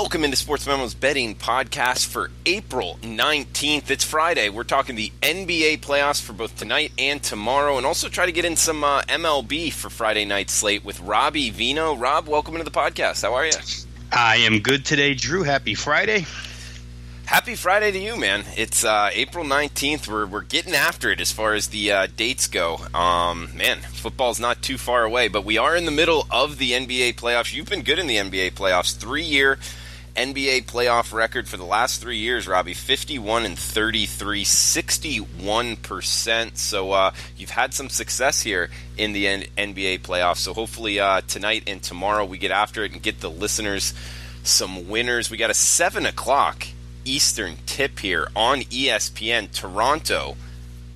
Welcome into Sportsmemo's betting podcast for April 19th. It's Friday. We're talking the NBA playoffs for both tonight and tomorrow, and also try to get in some MLB for Friday night slate with Robbie Veno. Rob, welcome into the podcast. How are you? I am good today, Drew. Happy Friday. Happy Friday to you, man. It's April 19th. We're getting after it as far as the dates go. Man, football's not too far away, but we are in the middle of the NBA playoffs. You've been good in the NBA playoffs. 3-year NBA playoff record for the last 3 years, Robbie. 51-33, 61%. So you've had some success here in the NBA playoffs. So hopefully tonight and tomorrow we get after it and get the listeners some winners. We got a 7 o'clock Eastern tip here on ESPN. Toronto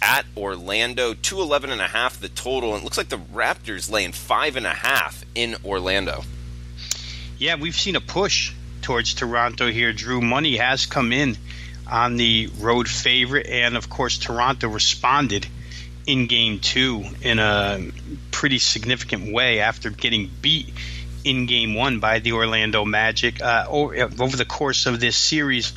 at Orlando, 211.5 the total, and it looks like the Raptors laying 5.5 in Orlando. Yeah, we've seen a push towards Toronto here, Drew. Money has come in on the road favorite, and of course Toronto responded in Game 2 in a pretty significant way after getting beat in Game 1 by the Orlando Magic. Over the course of this series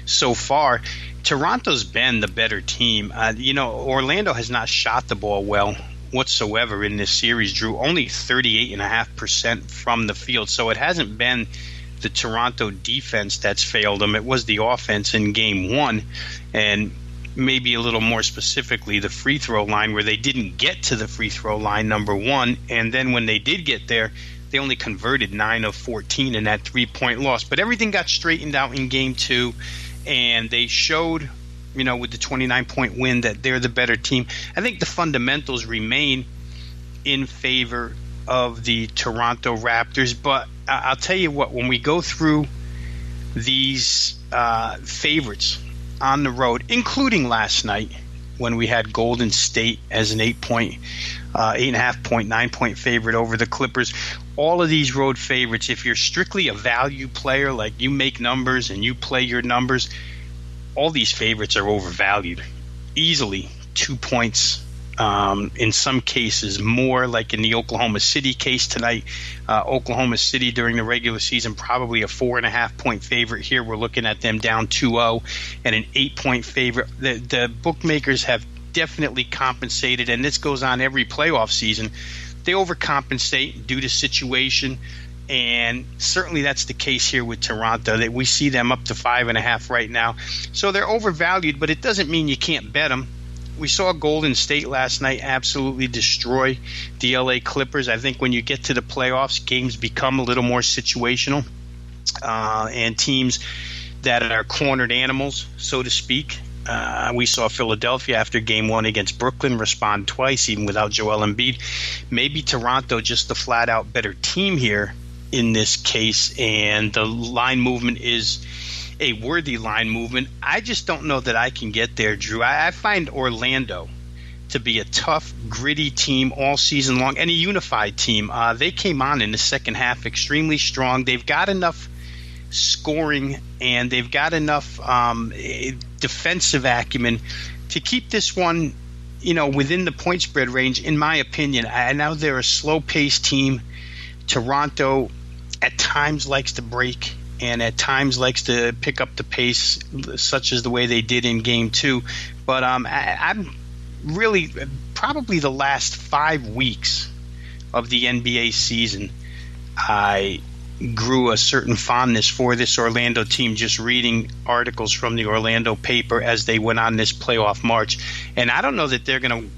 so far, Toronto's been the better team. Orlando has not shot the ball well whatsoever in this series, Drew. Only 38.5% from the field. So it hasn't been the Toronto defense that's failed them. It was the offense in Game 1, and maybe a little more specifically the free throw line, where they didn't get to the free throw line, number one, and then when they did get there, they only converted 9 of 14 in that 3-point loss. But everything got straightened out in Game 2, and they showed, with the 29-point win, that they're the better team. I think the fundamentals remain in favor of the Toronto Raptors. But I'll tell you what, when we go through these favorites on the road, including last night when we had Golden State as an 8.5 point, 9-point favorite over the Clippers. All of these road favorites, if you're strictly a value player, like you make numbers and you play your numbers, all these favorites are overvalued. Easily 2 points, in some cases more, like in the Oklahoma City case tonight. Oklahoma City during the regular season, probably a 4.5-point favorite. Here we're looking at them down 2-0 and an 8-point favorite. The bookmakers have definitely compensated, and this goes on every playoff season. They overcompensate due to situation, and certainly that's the case here with Toronto. That we see them up to 5.5 right now. So they're overvalued, but it doesn't mean you can't bet them. We saw Golden State last night absolutely destroy the LA Clippers. I think when you get to the playoffs, games become a little more situational, and teams that are cornered animals, so to speak. We saw Philadelphia after Game 1 against Brooklyn respond twice, even without Joel Embiid. Maybe Toronto just the flat-out better team here in this case, and the line movement is a worthy line movement. I just don't know that I can get there, Drew. I find Orlando to be a tough, gritty team all season long, and a unified team. They came on in the second half extremely strong. They've got enough scoring, and they've got enough defensive acumen to keep this one, within the point spread range, in my opinion. I know they're a slow-paced team. Toronto at times likes to break and at times likes to pick up the pace, such as the way they did in Game 2. But I'm really probably the last 5 weeks of the NBA season, I grew a certain fondness for this Orlando team, just reading articles from the Orlando paper as they went on this playoff march. And I don't know that they're going to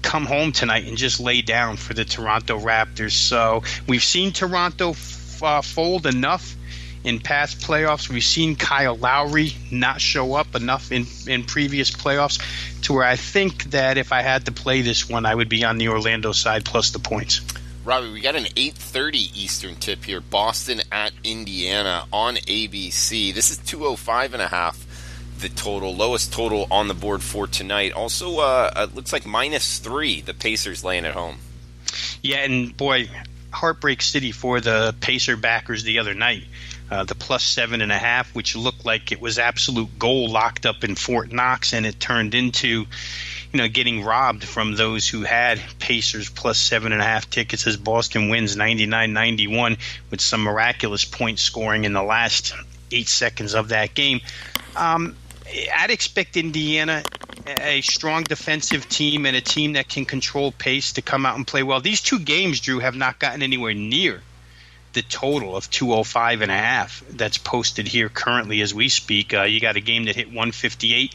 come home tonight and just lay down for the Toronto Raptors. So we've seen Toronto fold enough in past playoffs. We've seen Kyle Lowry not show up enough in previous playoffs to where I think that if I had to play this one, I would be on the Orlando side plus the points. Robbie, we got an 8:30 Eastern tip here. Boston at Indiana on ABC. This is 205.5 the total, lowest total on the board for tonight. Also, it looks like -3, the Pacers laying at home. Yeah, and boy, heartbreak city for the Pacer backers the other night. the plus 7.5, which looked like it was absolute gold locked up in Fort Knox, and it turned into, getting robbed from those who had Pacers plus 7.5 tickets as Boston wins 99-91 with some miraculous point scoring in the last 8 seconds of that game. I'd expect Indiana, a strong defensive team and a team that can control pace, to come out and play well. These two games, Drew, have not gotten anywhere near the total of 205.5 that's posted here currently as we speak. You got a game that hit 158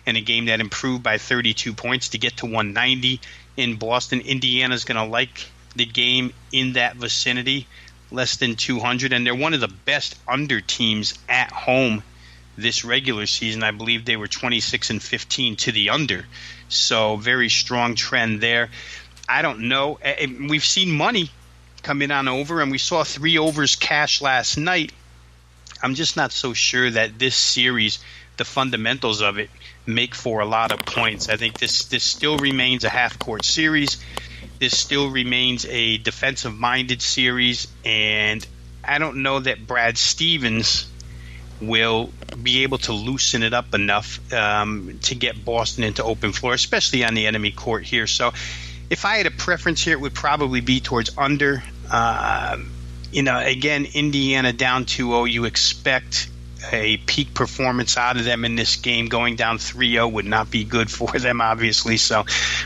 and a game that improved by 32 points to get to 190 in Boston. Indiana's going to like the game in that vicinity, less than 200, and they're one of the best under teams at home this regular season. I believe they were 26-15 to the under, so very strong trend there. I don't know. We've seen money come in on over, and we saw 3 overs cash last night. I'm just not so sure that this series, the fundamentals of it, make for a lot of points. I think this still remains a half-court series. This still remains a defensive-minded series, and I don't know that Brad Stevens will be able to loosen it up enough to get Boston into open floor, especially on the enemy court here. So if I had a preference here, it would probably be towards under. Again, Indiana down 2-0, you expect a peak performance out of them in this game. Going down 3-0 would not be good for them, obviously, so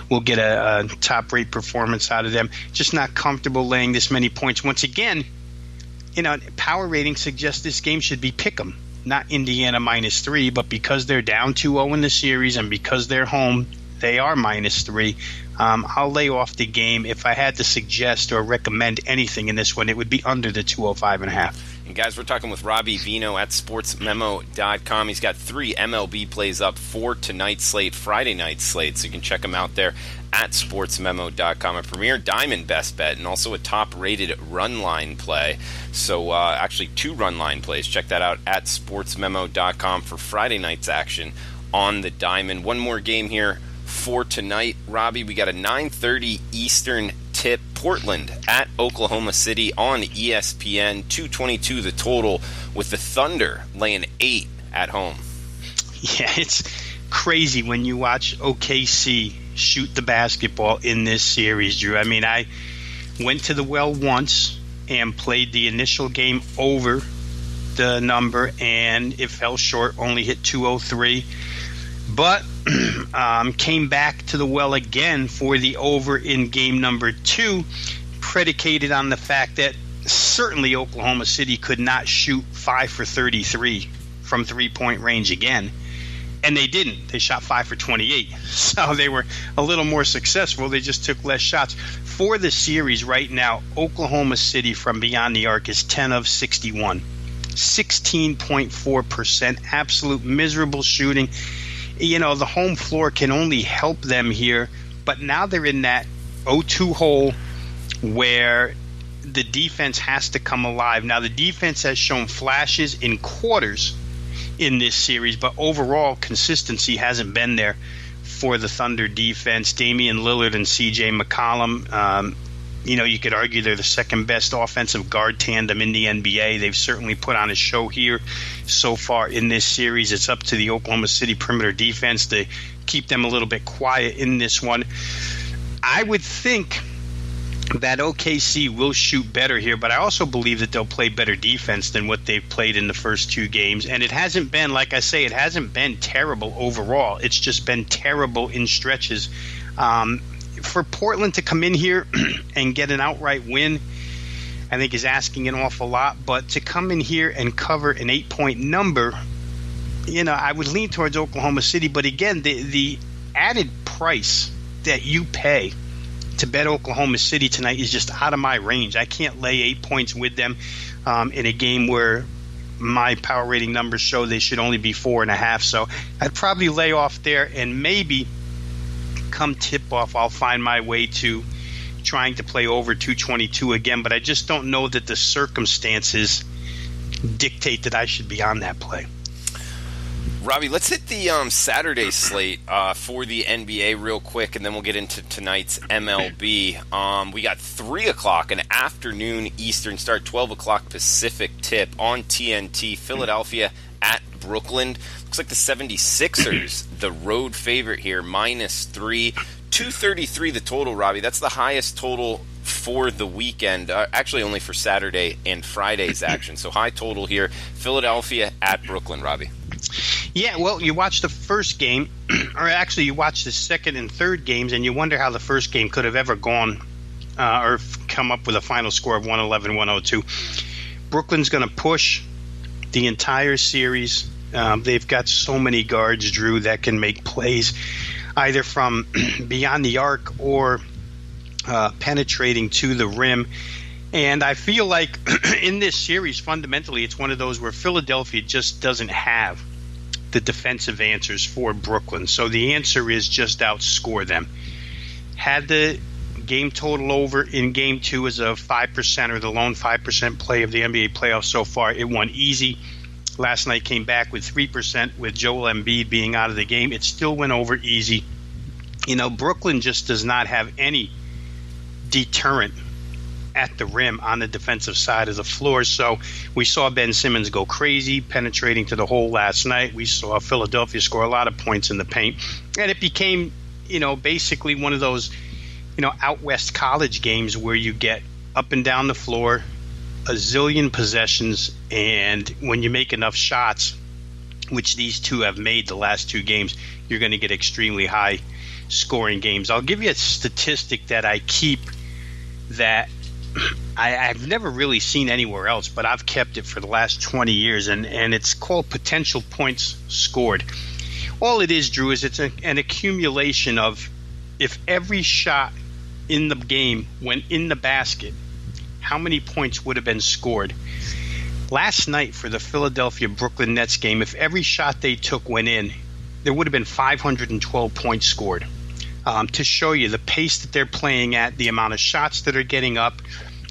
we'll get a top-rate performance out of them. Just not comfortable laying this many points. Once again, power rating suggests this game should be pick'em, not Indiana -3, but because they're down 2-0 in the series and because they're home, they are -3. I'll lay off the game. If I had to suggest or recommend anything in this one, it would be under the 205.5. And guys, we're talking with Robbie Veno at sportsmemo.com. He's got 3 MLB plays up for tonight's slate, Friday night slate, so you can check him out there at sportsmemo.com. A premier diamond best bet and also a top-rated run line play. So actually 2 run line plays. Check that out at sportsmemo.com for Friday night's action on the diamond. One more game here for tonight, Robbie. We got a 9:30 Eastern tip. Portland at Oklahoma City on ESPN. 222 the total, with the Thunder laying 8 at home. Yeah, it's crazy when you watch OKC shoot the basketball in this series, Drew. I mean, I went to the well once and played the initial game over the number, and it fell short, only hit 203. But came back to the well again for the over in game number 2, predicated on the fact that certainly Oklahoma City could not shoot 5 for 33 from three-point range again. And they didn't. They shot 5 for 28. So they were a little more successful. They just took less shots. For the series right now, Oklahoma City from beyond the arc is 10 of 61. 16.4%. Absolute miserable shooting. The home floor can only help them here, but now they're in that 0-2 hole where the defense has to come alive. Now, the defense has shown flashes in quarters in this series, but overall consistency hasn't been there for the Thunder defense. Damian Lillard and C.J. McCollum, you could argue they're the second best offensive guard tandem in the NBA. They've certainly put on a show here so far in this series. It's up to the Oklahoma City perimeter defense to keep them a little bit quiet in this one. I would think that OKC will shoot better here, but I also believe that they'll play better defense than what they've played in the first 2 games. And it hasn't been, like I say, it hasn't been terrible overall. It's just been terrible in stretches. For Portland to come in here and get an outright win, I think is asking an awful lot. But to come in here and cover an 8-point number, I would lean towards Oklahoma City. But again, the added price that you pay to bet Oklahoma City tonight is just out of my range. I can't lay 8 points with them in a game where my power rating numbers show they should only be 4.5. So I'd probably lay off there, and maybe come tip-off, I'll find my way to trying to play over 222 again, but I just don't know that the circumstances dictate that I should be on that play. Robbie, let's hit the Saturday slate for the NBA real quick, and then we'll get into tonight's MLB. We got 3 o'clock, an afternoon Eastern start, 12 o'clock Pacific tip on TNT. Philadelphia at Brooklyn. Looks like the 76ers, the road favorite here, -3. 233 the total, Robbie. That's the highest total for the weekend. Actually, only for Saturday and Friday's action. So high total here. Philadelphia at Brooklyn, Robbie. Yeah, well, you watch the first game, or actually you watch the second and third games, and you wonder how the first game could have ever gone or come up with a final score of 111-102. Brooklyn's going to push the entire series. They've got so many guards, Drew, that can make plays either from beyond the arc or penetrating to the rim. And I feel like in this series, fundamentally, it's one of those where Philadelphia just doesn't have the defensive answers for Brooklyn. So the answer is just outscore them. Had the game total over in Game 2 as a 5% or the lone 5% play of the NBA playoffs so far, it won easy. Last night came back with 3% with Joel Embiid being out of the game. It still went over easy. You know, Brooklyn just does not have any deterrent at the rim on the defensive side of the floor. So we saw Ben Simmons go crazy, penetrating to the hole last night. We saw Philadelphia score a lot of points in the paint. And it became, basically one of those, out west college games where you get up and down the floor, a zillion possessions, and when you make enough shots, which these two have made the last 2 games, you're going to get extremely high scoring games. I'll give you a statistic that I keep that I've never really seen anywhere else, but I've kept it for the last 20 years, and it's called potential points scored. All it is, Drew, is it's an accumulation of if every shot in the game went in the basket, how many points would have been scored. Last night for the Philadelphia-Brooklyn Nets game, if every shot they took went in, there would have been 512 points scored. To show you the pace that they're playing at, the amount of shots that are getting up,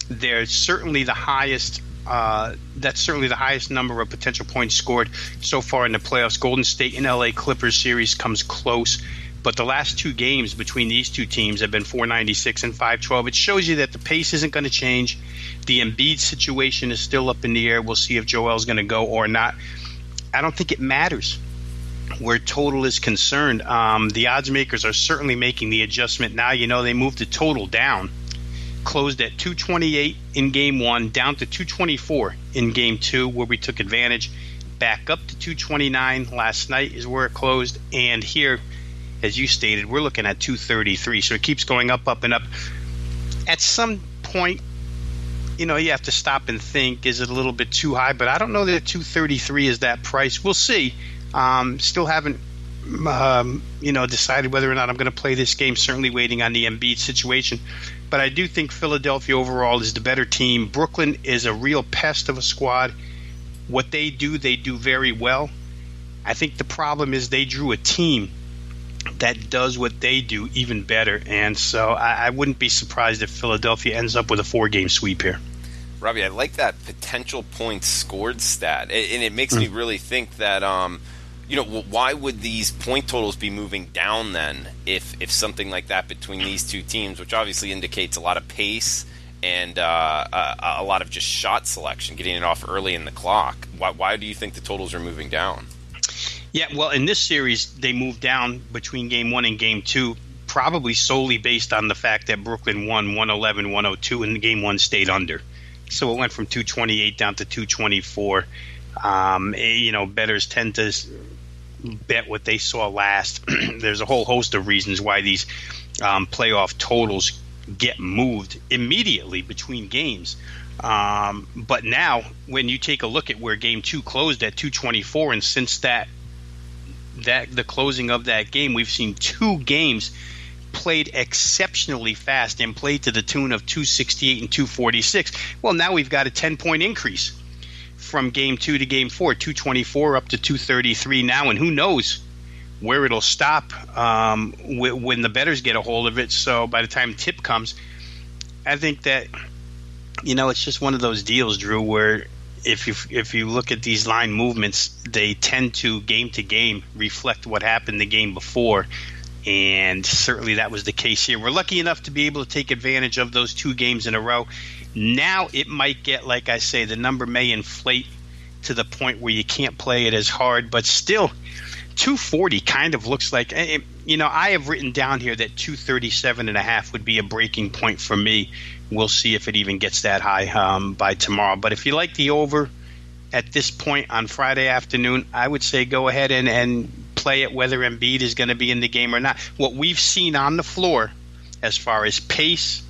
they're certainly the highest. That's certainly the highest number of potential points scored so far in the playoffs. Golden State and LA Clippers series comes close, but the last 2 games between these 2 teams have been 496 and 512. It shows you that the pace isn't going to change. The Embiid situation is still up in the air. We'll see if Joel's going to go or not. I don't think it matters where total is concerned. The odds makers are certainly making the adjustment now. They moved the total down, closed at 228 in Game 1, down to 224 in Game 2, where we took advantage. Back up to 229 last night is where it closed. And here, as you stated, we're looking at 233. So it keeps going up, up, and up. At some point, you have to stop and think, is it a little bit too high? But I don't know that 233 is that price. We'll see. Still haven't, decided whether or not I'm going to play this game. Certainly waiting on the Embiid situation. But I do think Philadelphia overall is the better team. Brooklyn is a real pest of a squad. What they do very well. I think the problem is they drew a team that does what they do even better. And so I wouldn't be surprised if Philadelphia ends up with a 4-game sweep here. Robbie, I like that potential points scored stat. And it makes me really think that why would these point totals be moving down then if something like that between these 2 teams, which obviously indicates a lot of pace and a lot of just shot selection, getting it off early in the clock. Why do you think the totals are moving down? Yeah, well, in this series, they moved down between Game 1 and Game 2, probably solely based on the fact that Brooklyn won 111-102 and Game 1 stayed under. So it went from 228 down to 224. Bettors tend to bet what they saw last. There's a whole host of reasons why these playoff totals get moved immediately between games. But now, when you take a look at where Game 2 closed at 224, and since the closing of that game, we've seen 2 games played exceptionally fast and played to the tune of 268 and 246. Well, now we've got a 10-point increase from Game 2 to Game 4, 224 up to 233 now, and who knows where it'll stop when the bettors get a hold of it. So by the time tip comes, I think that it's just one of those deals, Drew, where if you look at these line movements, they tend to game reflect what happened the game before. And certainly that was the case here. We're lucky enough to be able to take advantage of those 2 games in a row. Now it might get, like I say, the number may inflate to the point where you can't play it as hard, but still 240 kind of looks like, I have written down here that 237.5 would be a breaking point for me. We'll see if it even gets that high by tomorrow. But if you like the over at this point on Friday afternoon, I would say go ahead and play it whether Embiid is going to be in the game or not. What we've seen on the floor as far as pace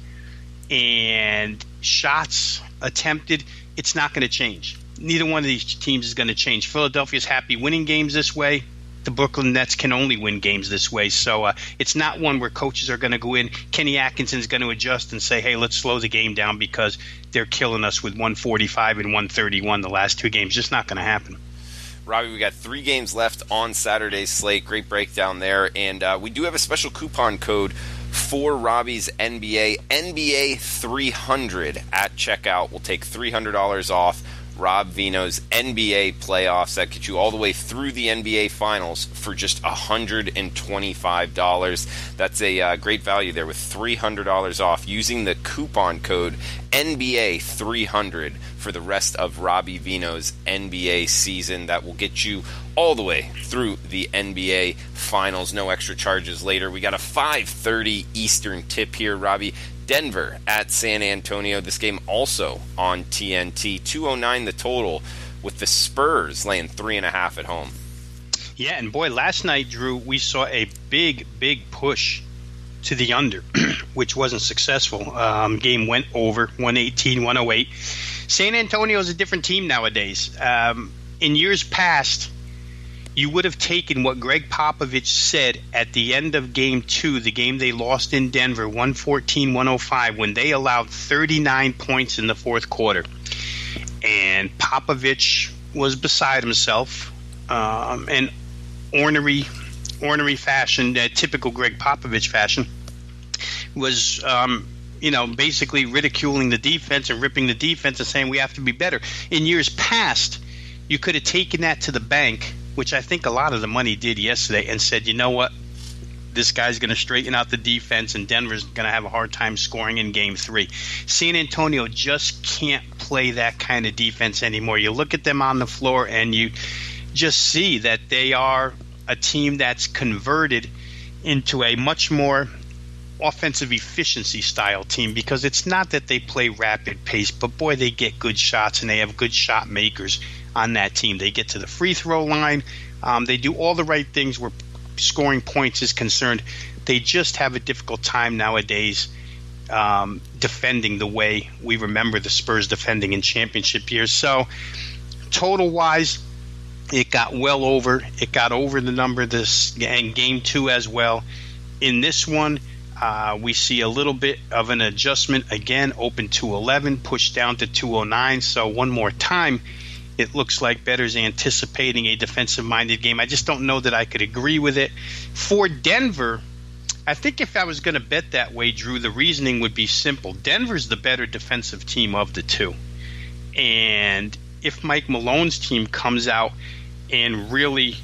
and shots attempted, it's not going to change. Neither one of these teams is going to change. Philadelphia's happy winning games this way. The Brooklyn Nets can only win games this way. So it's not one where coaches are going to go in. Kenny Atkinson's going to adjust and say, hey, let's slow the game down because they're killing us with 145 and 131 the last 2 games. Just not going to happen. Robbie, we got 3 games left on Saturday's slate. Great breakdown there. And we do have a special coupon code for Robbie's NBA 300 at checkout. We'll take $300 off Rob Veno's NBA playoffs. That gets you all the way through the NBA Finals for just $125. That's a great value there with $300 off using the coupon code NBA 300 for the rest of Robbie Veno's NBA season. That will get you all the way through the NBA Finals. No extra charges later. We got a 5:30 Eastern tip here, Robbie. Denver at San Antonio. This game also on TNT. 209 the total, with the Spurs laying 3.5 at home. Yeah, and boy, last night, Drew, we saw a big push to the under, which wasn't successful. Game went over 118-108. San Antonio is a different team nowadays. In years past, you would have taken what Greg Popovich said at the end of Game 2, the game they lost in Denver, 114-105, when they allowed 39 points in the fourth quarter. And Popovich was beside himself, in ornery fashion, typical Greg Popovich fashion, was basically ridiculing the defense and ripping the defense and saying we have to be better. In years past, you could have taken that to the bank, which I think a lot of the money did yesterday, and said, you know what, this guy's going to straighten out the defense and Denver's going to have a hard time scoring in Game 3. San Antonio just can't play that kind of defense anymore. You look at them on the floor and you just see that they are a team that's converted into a much more offensive efficiency style team, because it's not that they play rapid pace, but boy, they get good shots and they have good shot makers on that team. They get to the free throw line. They do all the right things where scoring points is concerned. They just have a difficult time nowadays defending the way we remember the Spurs defending in championship years. So total-wise, it got well over. It got over the number this in Game 2 as well. In this one, we see a little bit of an adjustment. Again, open 211, pushed down to 209. So one more time, it looks like bettors anticipating a defensive-minded game. I just don't know that I could agree with it. For Denver, I think if I was going to bet that way, Drew, the reasoning would be simple. Denver's the better defensive team of the two. And if Mike Malone's team comes out and really,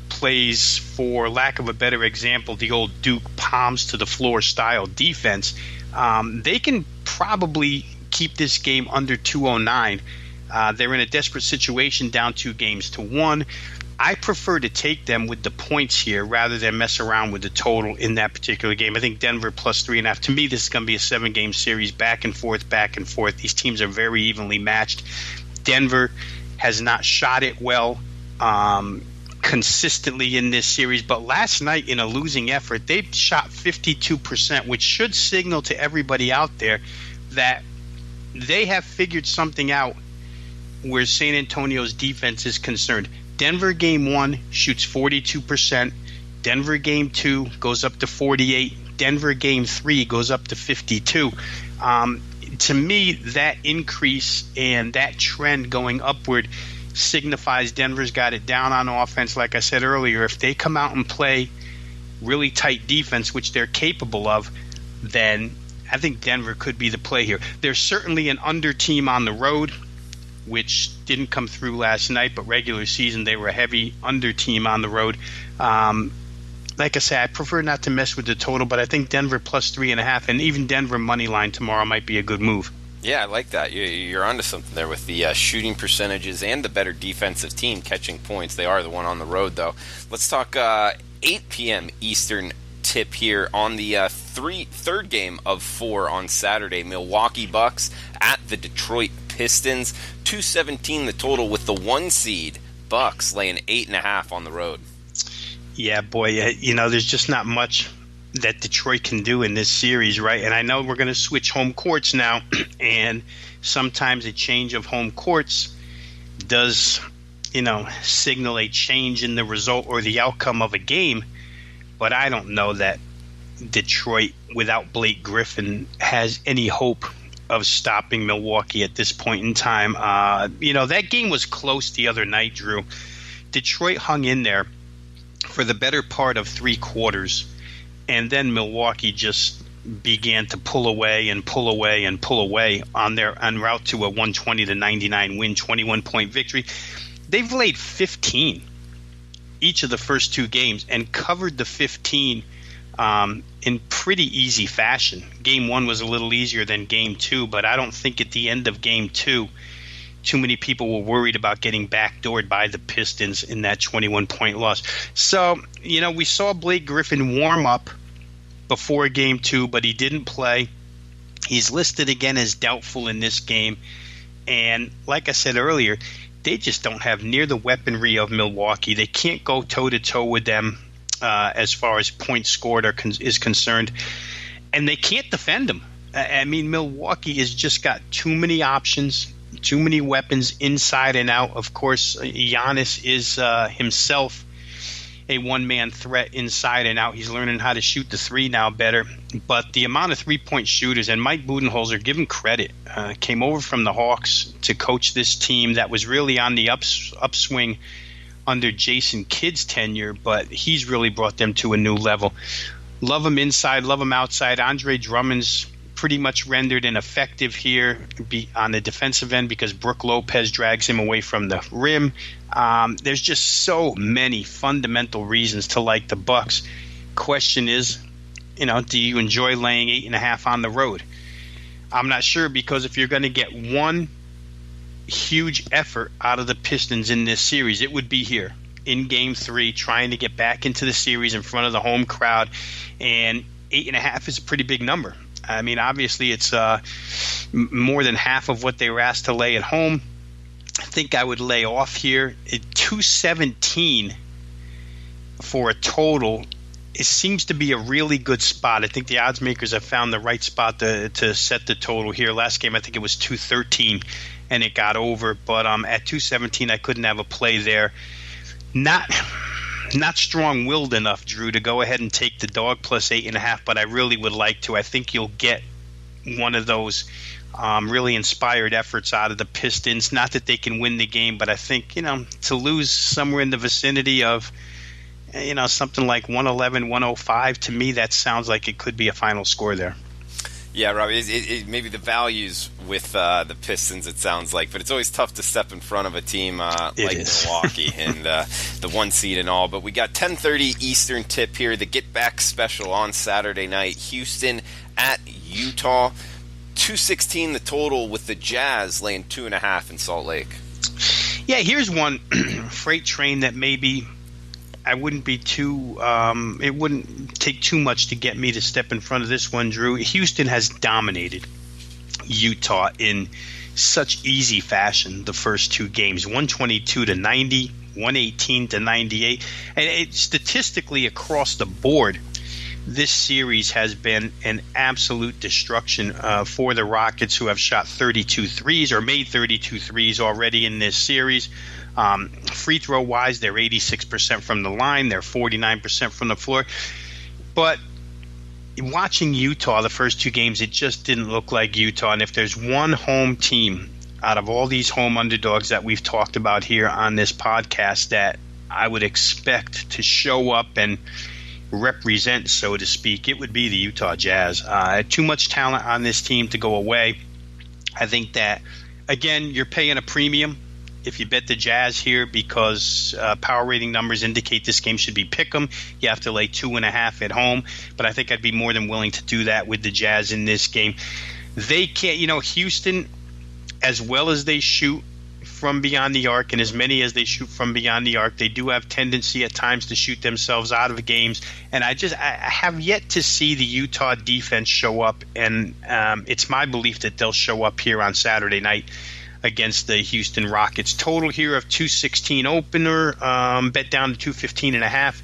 plays, for lack of a better example, the old Duke palms to the floor style defense, they can probably keep this game under 209. They're in a desperate situation, down 2-1. I prefer to take them with the points here rather than mess around with the total in that particular game. I think Denver plus 3.5. To me, this is going to be a 7-game series, back and forth. These teams are very evenly matched. Denver has not shot it well consistently in this series, but last night in a losing effort, they shot 52%, which should signal to everybody out there that they have figured something out where San Antonio's defense is concerned. Denver Game 1 shoots 42%. Denver Game 2 goes up to 48. Denver Game 3 goes up to 52. To me, that increase and that trend going upward signifies Denver's got it down on offense. Like I said earlier, if they come out and play really tight defense, which they're capable of, then I think Denver could be the play here. They're certainly an under team on the road. which didn't come through last night, but regular season they were a heavy under team on the road. Like I said, I prefer not to mess with the total, but I think Denver plus 3.5, and even Denver money line tomorrow might be a good move. Yeah, I like that. You're onto something there with the shooting percentages and the better defensive team catching points. They are the one on the road, though. Let's talk 8 p.m. Eastern tip here on the third game of 4 on Saturday. Milwaukee Bucks at the Detroit Pistons. 217 the total with the 1 seed. Bucks laying 8.5 on the road. Yeah, boy, there's just not much that Detroit can do in this series, right? And I know we're going to switch home courts now, and sometimes a change of home courts does, signal a change in the result or the outcome of a game. But I don't know that Detroit, without Blake Griffin, has any hope of stopping Milwaukee at this point in time. That game was close the other night, Drew. Detroit hung in there for the better part of 3 quarters, and then Milwaukee just began to pull away and pull away and pull away en route to a 120-99 win, 21-point victory. They've laid 15 each of the first 2 games and covered the 15 in pretty easy fashion. Game 1 was a little easier than Game 2, but I don't think at the end of Game 2 too many people were worried about getting backdoored by the Pistons in that 21-point loss. So, we saw Blake Griffin warm up before Game 2, but he didn't play. He's listed again as doubtful in this game. And like I said earlier, they just don't have near the weaponry of Milwaukee. They can't go toe-to-toe with them as far as points scored is concerned. And they can't defend them. I mean, Milwaukee has just got too many options, too many weapons inside and out. Of course, Giannis is himself a one-man threat inside and out. He's learning how to shoot the 3 now better. But the amount of three-point shooters, and Mike Budenholzer, give him credit, came over from the Hawks to coach this team that was really on the upswing under Jason Kidd's tenure, but he's really brought them to a new level. Love him inside, love him outside. Andre Drummond's pretty much rendered ineffective here on the defensive end because Brook Lopez drags him away from the rim. There's just so many fundamental reasons to like the Bucks. Question is, do you enjoy laying 8.5 on the road? I'm not sure, because if you're going to get one huge effort out of the Pistons in this series, it would be here in Game 3, trying to get back into the series in front of the home crowd. And 8.5 is a pretty big number. I mean, obviously, it's more than half of what they were asked to lay at home. I think I would lay off here at 217 for a total. It seems to be a really good spot. I think the odds makers have found the right spot to set the total here. Last game, I think it was 213, and it got over. But at 217, I couldn't have a play there. Not strong-willed enough, Drew, to go ahead and take the dog plus 8.5, but I really would like to. I think you'll get one of those really inspired efforts out of the Pistons. Not that they can win the game, but I think, to lose somewhere in the vicinity of, something like 111, 105, to me that sounds like it could be a final score there. Yeah, Robbie, maybe the values with the Pistons, it sounds like, but it's always tough to step in front of a team like Milwaukee and the 1 seed and all. But we got 10:30 Eastern tip here, the Get Back special on Saturday night. Houston at Utah. 216 the total with the Jazz laying 2.5 in Salt Lake. Yeah, here's one freight train that maybe I wouldn't be too it wouldn't take too much to get me to step in front of this one, Drew. Houston has dominated Utah in such easy fashion the first 2 games, 122-90, 118-98. And statistically across the board, this series has been an absolute destruction for the Rockets, who have shot 32 threes or made 32 threes already in this series. Free throw wise, they're 86% from the line, they're 49% from the floor. But watching Utah the first 2 games, it just didn't look like Utah. And if there's one home team out of all these home underdogs that we've talked about here on this podcast that I would expect to show up and represent, so to speak, it would be the Utah Jazz. Too much talent on this team to go away. I think that Again, you're paying a premium if you bet the Jazz here because power rating numbers indicate this game should be pick 'em. You have to lay 2.5 at home, but I think I'd be more than willing to do that with the Jazz in this game. They can't, Houston, as well as they shoot from beyond the arc and as many as they shoot from beyond the arc, they do have tendency at times to shoot themselves out of games. And I have yet to see the Utah defense show up, and it's my belief that they'll show up here on Saturday night against the Houston Rockets. Total here of 216 opener, bet down to 215.5.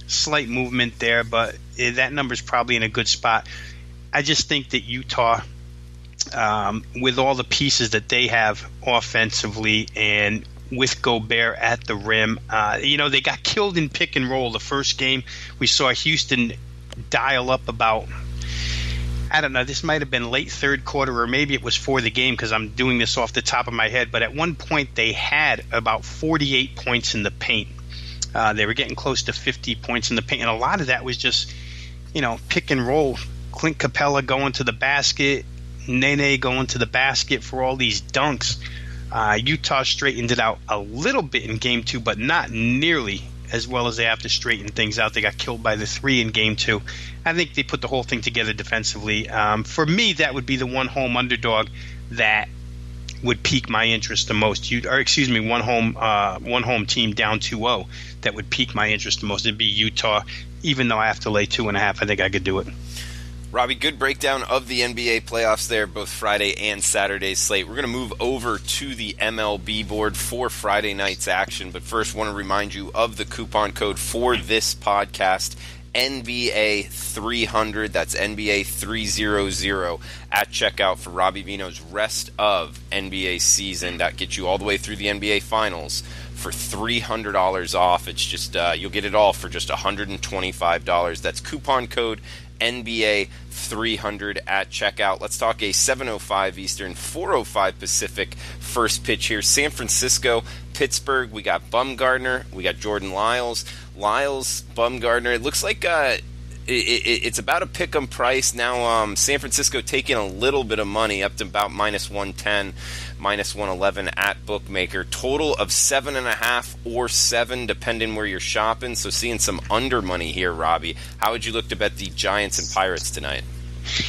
Slight movement there, but that number's probably in a good spot. I just think that Utah, with all the pieces that they have offensively and with Gobert at the rim, they got killed in pick and roll the first game. We saw Houston dial up about, I don't know, this might have been late third quarter or maybe it was for the game because I'm doing this off the top of my head. But at one point they had about 48 points in the paint. They were getting close to 50 points in the paint. And a lot of that was just, pick and roll. Clint Capella going to the basket, Nene going to the basket for all these dunks. Utah straightened it out a little bit in game 2, but not nearly as well as they have to straighten things out. They got killed by the 3 in game 2. I think they put the whole thing together defensively. For me, that would be the one home underdog that would pique my interest the most. One home team down 2-0 that would pique my interest the most. It'd be Utah. Even though I have to lay 2.5, I think I could do it. Robbie, good breakdown of the NBA playoffs there, both Friday and Saturday's slate. We're going to move over to the MLB board for Friday night's action, but first want to remind you of the coupon code for this podcast, NBA 300. That's NBA 300 at checkout for Robbie Veno's rest of NBA season. That gets you all the way through the NBA Finals for $300 off. It's just you'll get it all for just $125. That's coupon code NBA 300 at checkout. Let's talk a 7:05 Eastern, 4:05 Pacific first pitch here. San Francisco, Pittsburgh. We got Bumgarner. We got Jordan Lyles. Bumgarner. It looks like it's about a pick-em price now. San Francisco taking a little bit of money up to about -110, -111 at bookmaker. Total of 7.5 or 7, depending where you're shopping. So seeing some under money here, Robbie. How would you look to bet the Giants and Pirates tonight?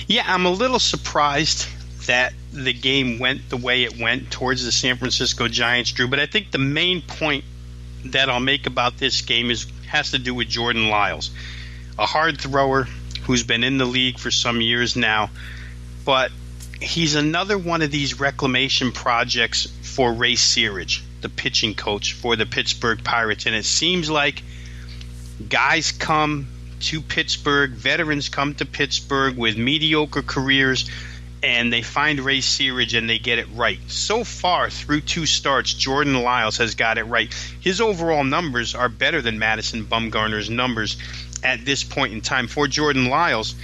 Yeah, I'm a little surprised that the game went the way it went towards the San Francisco Giants, Drew. But I think the main point that I'll make about this game has to do with Jordan Lyles. A hard thrower who's been in the league for some years now, but he's another one of these reclamation projects for Ray Searage, the pitching coach for the Pittsburgh Pirates. And it seems like guys come to Pittsburgh, veterans come to Pittsburgh with mediocre careers, and they find Ray Searage and they get it right. So far, through 2 starts, Jordan Lyles has got it right. His overall numbers are better than Madison Bumgarner's numbers at this point in time. For Jordan Lyles,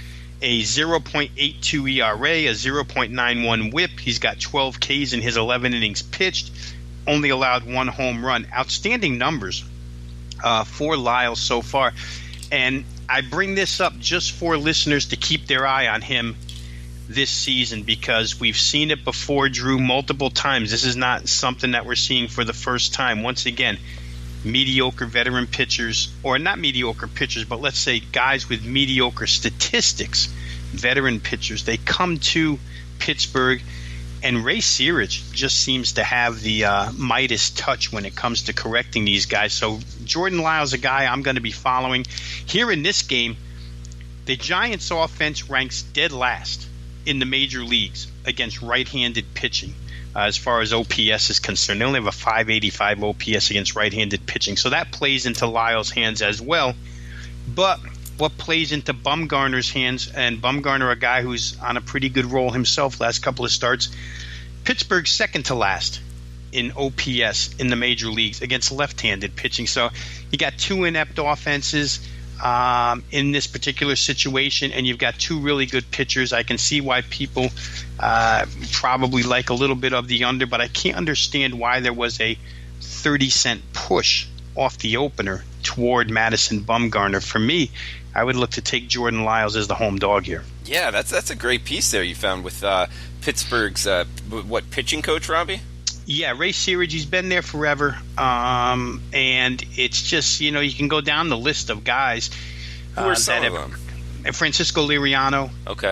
a 0.82 ERA, a 0.91 whip. He's got 12 Ks in his 11 innings pitched, only allowed 1 home run. Outstanding numbers for Lyles so far. And I bring this up just for listeners to keep their eye on him this season because we've seen it before, Drew, multiple times. This is not something that we're seeing for the first time. Once again, mediocre veteran pitchers, or not mediocre pitchers, but let's say guys with mediocre statistics, veteran pitchers, they come to Pittsburgh, and Ray Searage just seems to have the Midas touch when it comes to correcting these guys. So Jordan Lyles, a guy I'm going to be following. Here in this game, the Giants' offense ranks dead last in the major leagues against right-handed pitching. As far as OPS is concerned, they only have a 585 OPS against right-handed pitching. So that plays into Lyles' hands as well. But what plays into Bumgarner's hands, and Bumgarner, a guy who's on a pretty good roll himself last couple of starts, Pittsburgh's second to last in OPS in the major leagues against left-handed pitching. So you got 2 inept offenses in this particular situation, and you've got 2 really good pitchers. I can see why people probably like a little bit of the under, but I can't understand why there was a 30-cent push off the opener toward Madison Bumgarner. For me, I would look to take Jordan Lyles as the home dog here. Yeah, that's a great piece there you found with Pittsburgh's pitching coach, Robbie? Yeah, Ray Searage, he's been there forever, and it's just, you can go down the list of guys. Who are some of them? Francisco Liriano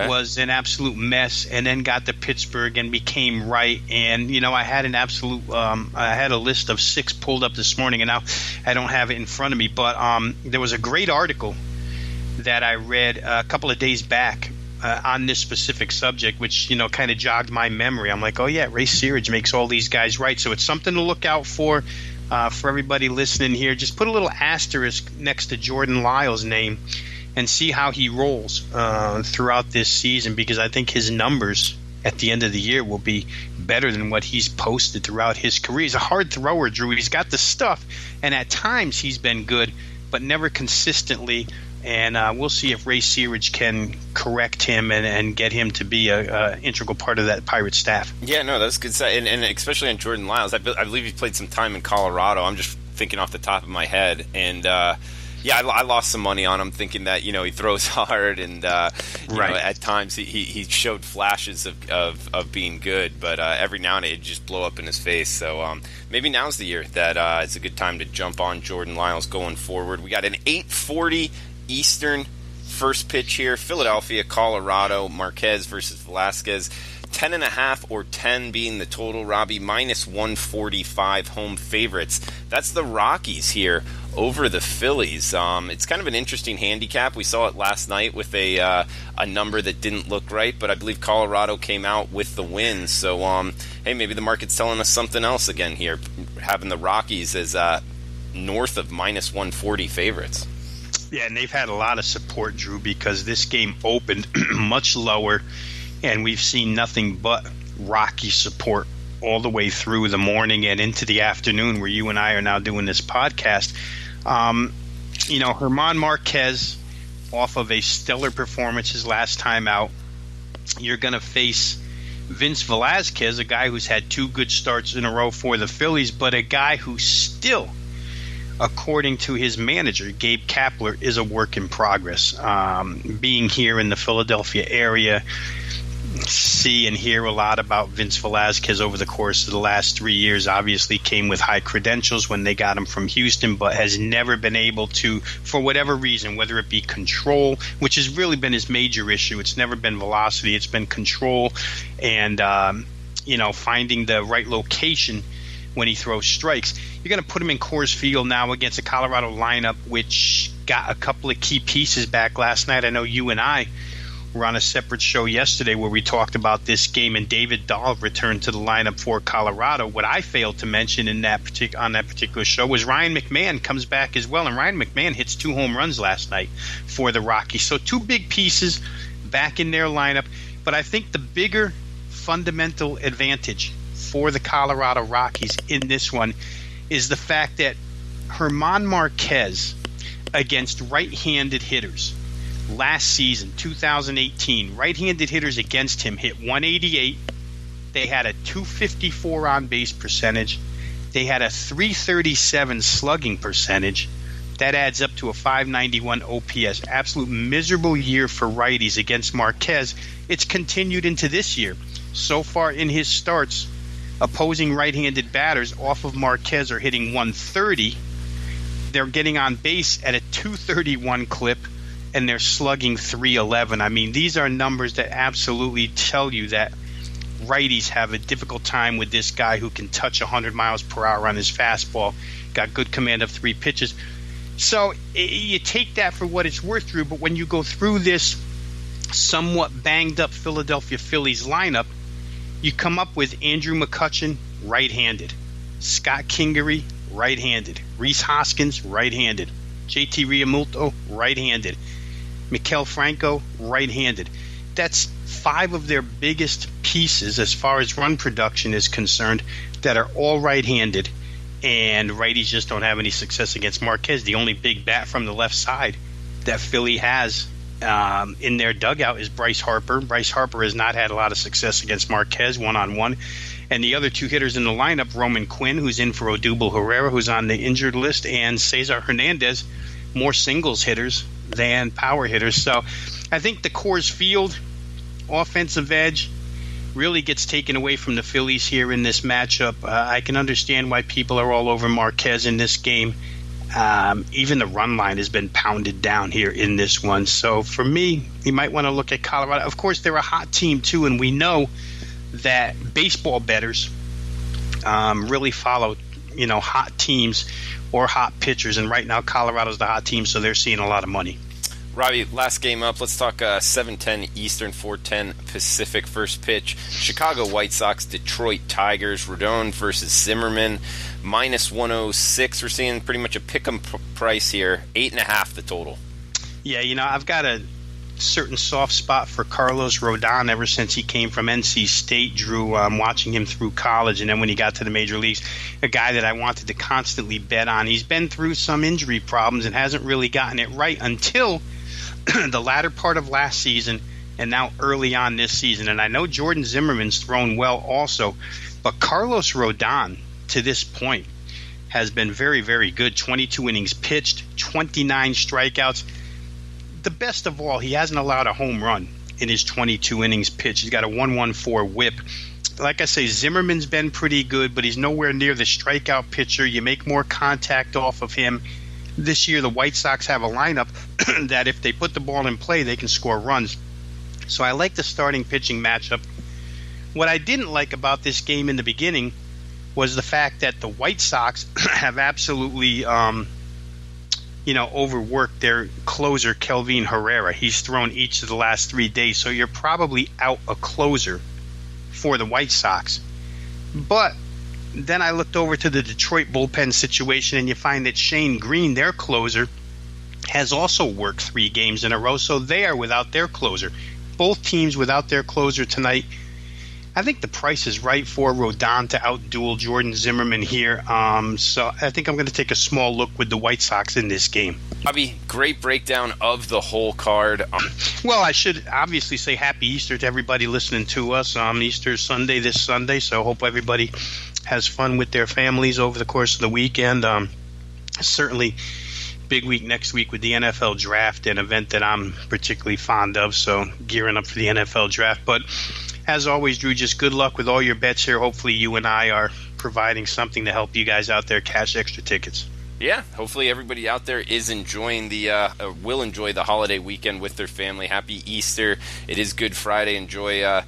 was an absolute mess, and then got to Pittsburgh and became right. And I had I had a list of 6 pulled up this morning, and now I don't have it in front of me. But there was a great article that I read a couple of days back on this specific subject, which kind of jogged my memory. I'm like, oh yeah, Ray Searage makes all these guys right. So it's something to look out for everybody listening here. Just put a little asterisk next to Jordan Lyles' name and see how he rolls throughout this season, because I think his numbers at the end of the year will be better than what he's posted throughout his career. He's a hard thrower, Drew. He's got the stuff, and at times he's been good, but never consistently. And we'll see if Ray Searage can correct him and get him to be a integral part of that Pirate staff. Yeah, no, that's good stuff. And especially on Jordan Lyles, I believe he played some time in Colorado. I'm just thinking off the top of my head. And yeah, I lost some money on him, thinking that he throws hard, and at times he showed flashes of being good, but every now and then it'd just blow up in his face. So maybe now's the year that it's a good time to jump on Jordan Lyles going forward. We got an 8:40 Eastern first pitch here. Philadelphia, Colorado, Marquez versus Velasquez. 10.5 or 10 being the total, Robbie. Minus 145 home favorites. That's the Rockies here over the Phillies. It's kind of an interesting handicap. We saw it last night with a number that didn't look right, but I believe Colorado came out with the win. So, hey, maybe the market's telling us something else again here, having the Rockies as north of minus 140 favorites. Yeah, and they've had a lot of support, Drew, because this game opened much lower, and we've seen nothing but Rocky support all the way through the morning and into the afternoon, where you and I are now doing this podcast. German Marquez, off of a stellar performance his last time out, you're going to face Vince Velasquez, a guy who's had 2 good starts in a row for the Phillies, but a guy who still, according to his manager, Gabe Kapler, is a work in progress. Being here in the Philadelphia area, see and hear a lot about Vince Velasquez over the course of the last 3 years. Obviously came with high credentials when they got him from Houston, but has never been able to, for whatever reason, whether it be control, which has really been his major issue. It's never been velocity. It's been control and, finding the right location when he throws strikes. You're going to put him in Coors Field now against a Colorado lineup, which got a couple of key pieces back last night. I know you and I were on a separate show yesterday where we talked about this game, and David Dahl returned to the lineup for Colorado. What I failed to mention on that particular show was Ryan McMahon comes back as well, and Ryan McMahon hits 2 home runs last night for the Rockies. So 2 big pieces back in their lineup. But I think the bigger fundamental advantage for the Colorado Rockies in this one is the fact that German Marquez against right-handed hitters last season, 2018, right-handed hitters against him hit 188. They had a 254 on-base percentage. They had a 337 slugging percentage. That adds up to a 591 OPS. Absolute miserable year for righties against Marquez. It's continued into this year. So far in his starts, opposing right-handed batters off of Marquez are hitting 130. They're getting on base at a 231 clip, and they're slugging 311. I mean, these are numbers that absolutely tell you that righties have a difficult time with this guy who can touch 100 miles per hour on his fastball, got good command of 3 pitches. So you take that for what it's worth, Drew, but when you go through this somewhat banged-up Philadelphia Phillies lineup, you come up with Andrew McCutchen, right-handed, Scott Kingery, right-handed, Rhys Hoskins, right-handed, JT Realmuto, right-handed, Maikel Franco, right-handed. That's 5 of their biggest pieces as far as run production is concerned that are all right-handed, and righties just don't have any success against Marquez. The only big bat from the left side that Philly has in their dugout is Bryce Harper. Bryce Harper has not had a lot of success against Marquez one-on-one. And the other two hitters in the lineup, Roman Quinn, who's in for Odubel Herrera, who's on the injured list, and Cesar Hernandez, more singles hitters than power hitters. So I think the Coors Field offensive edge really gets taken away from the Phillies here in this matchup. I can understand why people are all over Marquez in this game. Even the run line has been pounded down here in this one. So for me, you might want to look at Colorado. Of course, they're a hot team too, and we know that baseball bettors really follow, hot teams or hot pitchers. And right now, Colorado's the hot team, so they're seeing a lot of money. Robbie, last game up. Let's talk 7:10 Eastern, 4:10 Pacific. First pitch: Chicago White Sox, Detroit Tigers. Rodon versus Zimmerman. -106. We're seeing pretty much a pick'em price here. 8.5 the total. Yeah, I've got a certain soft spot for Carlos Rodon ever since he came from NC State, Drew. Watching him through college, and then when he got to the major leagues, a guy that I wanted to constantly bet on. He's been through some injury problems and hasn't really gotten it right until the latter part of last season and now early on this season. And I know Jordan Zimmerman's thrown well also, but Carlos Rodon to this point has been very, very good. 22 innings pitched, 29 strikeouts. The best of all, he hasn't allowed a home run in his 22 innings pitched. He's got a 1.14 whip. Like I say, Zimmerman's been pretty good, but he's nowhere near the strikeout pitcher. You make more contact off of him. This year, the White Sox have a lineup that if they put the ball in play, they can score runs. So I like the starting pitching matchup. What I didn't like about this game in the beginning was the fact that the White Sox have absolutely overworked their closer, Kelvin Herrera. He's thrown each of the last 3 days, so you're probably out a closer for the White Sox. But then I looked over to the Detroit bullpen situation, and you find that Shane Green, their closer, has also worked 3 games in a row, so they are without their closer. Both teams without their closer tonight. I think the price is right for Rodon to outduel Jordan Zimmerman here. So I think I'm going to take a small look with the White Sox in this game. Bobby, great breakdown of the whole card. Well, I should obviously say Happy Easter to everybody listening to us. Easter Sunday this Sunday, so hope everybody has fun with their families over the course of the weekend. Certainly big week next week with the NFL draft, an event that I'm particularly fond of, so gearing up for the NFL draft. But as always, Drew, just good luck with all your bets here. Hopefully you and I are providing something to help you guys out there cash extra tickets. Yeah, hopefully everybody out there is enjoying will enjoy the holiday weekend with their family. Happy Easter. It is Good Friday. Enjoy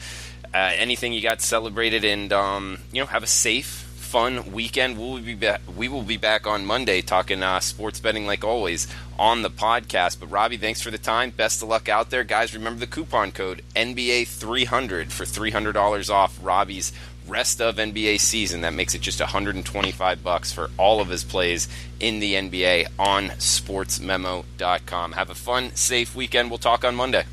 anything you got celebrated, and have a safe, fun weekend. We will be back on Monday talking sports betting like always on the podcast. But Robbie, thanks for the time. Best of luck out there, guys. Remember the coupon code NBA300 for $300 off Robbie's rest of NBA season. That makes it just $125 for all of his plays in the NBA on sportsmemo.com. Have a fun, safe weekend. We'll talk on Monday.